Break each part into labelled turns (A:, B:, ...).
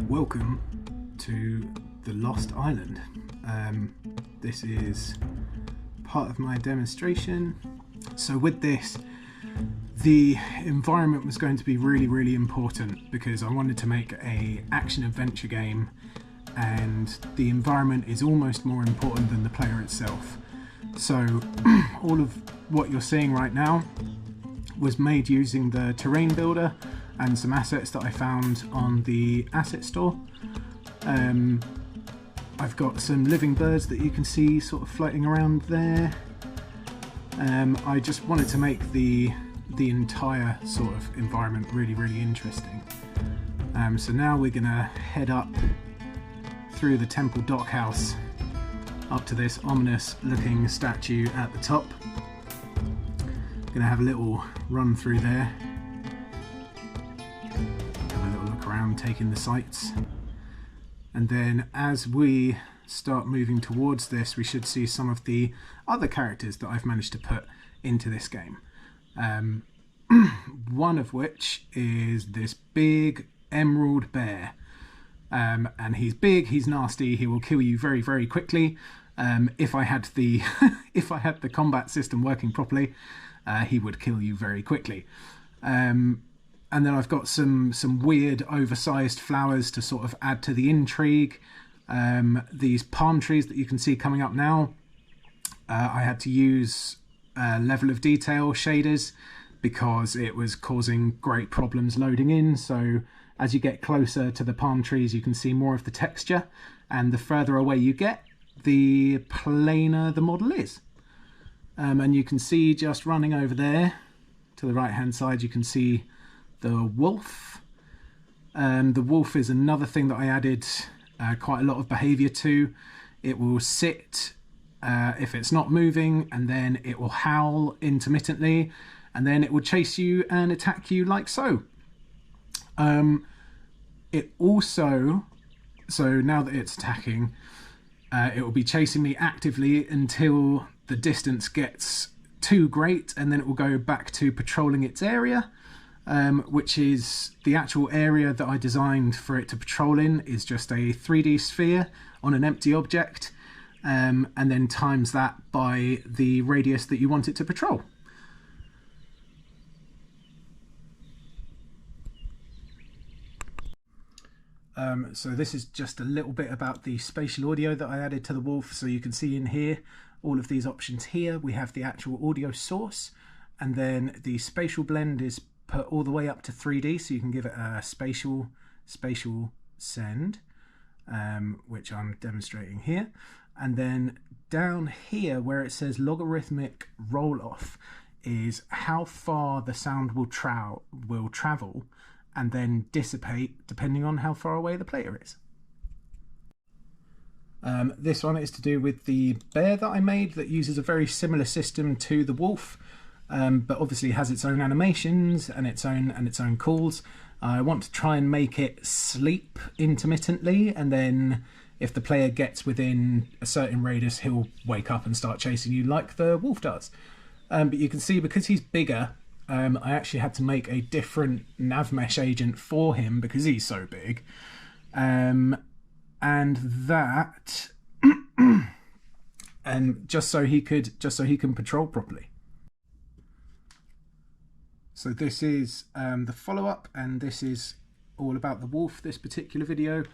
A: Welcome to the Lost Island. This is part of my demonstration. So with this, the environment was going to be really important because I wanted to make a action adventure game, and the environment is almost more important than the player itself. So all of what you're seeing right now was made using the terrain builder and some assets that I found on the asset store. I've got some living birds that you can see sort of floating around there. I just wanted to make the entire sort of environment really interesting. So now we're gonna head up through the temple dockhouse up to this ominous looking statue at the top. Gonna have a little run through there, have a little look around, taking the sights, and then as we start moving towards this, we should see some of the other characters that I've managed to put into this game. One of which is this big emerald bear, and he's big, he's nasty, he will kill you very quickly. If I had the if I had the combat system working properly, he would kill you very quickly. And then I've got some weird oversized flowers to sort of add to the intrigue. These palm trees that you can see coming up now, I had to use level of detail shaders because it was causing great problems loading in. So as you get closer to the palm trees, you can see more of the texture, and the further away you get, the plainer the model is. And you can see just running over there to the right hand side, you can see the wolf. The wolf is another thing that I added quite a lot of behavior to. It will sit if it's not moving, and then it will howl intermittently, and then it will chase you and attack you like so. It also, so now that it's attacking, it will be chasing me actively until the distance gets too great, and then it will go back to patrolling its area, which is the actual area that I designed for it to patrol in is just a 3D sphere on an empty object, and then times that by the radius that you want it to patrol. So this is just a little bit about the spatial audio that I added to the wolf. So you can see in here, all of these options here, we have the actual audio source, and then the spatial blend is put all the way up to 3D, so you can give it a spatial send, which I'm demonstrating here. And then down here where it says logarithmic roll off is how far the sound will travel and then dissipate depending on how far away the player is. This one is to do with the bear that I made that uses a very similar system to the wolf, but obviously has its own animations and its own calls. I want to try and make it sleep intermittently, and then if the player gets within a certain radius, he'll wake up and start chasing you like the wolf does. But you can see, because he's bigger, I actually had to make a different navmesh agent for him because he's so big, and that and just so he can patrol properly. So this is the follow-up, and this is all about the wolf, this particular video,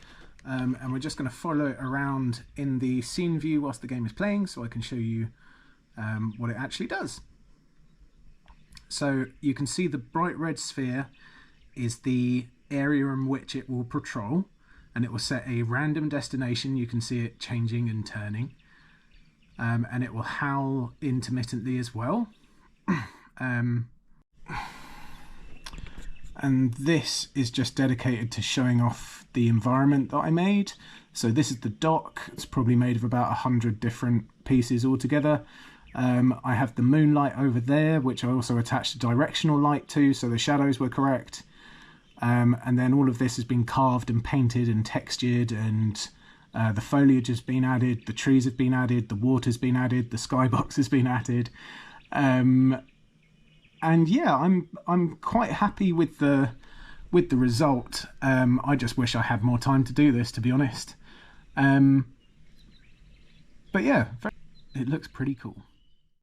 A: and we're just going to follow it around in the scene view whilst the game is playing, so I can show you what it actually does. So you can see the bright red sphere is the area in which it will patrol, and it will set a random destination. You can see it changing and turning, and it will howl intermittently as well. And this is just dedicated to showing off the environment that I made. So this is the dock. It's probably made of about 100 different pieces altogether. I have the moonlight over there, which I also attached a directional light to, so the shadows were correct. And then all of this has been carved and painted and textured, and the foliage has been added, the trees have been added, the water's been added, the skybox has been added. And yeah, I'm quite happy with the result. I just wish I had more time to do this, to be honest. But yeah, it looks pretty cool.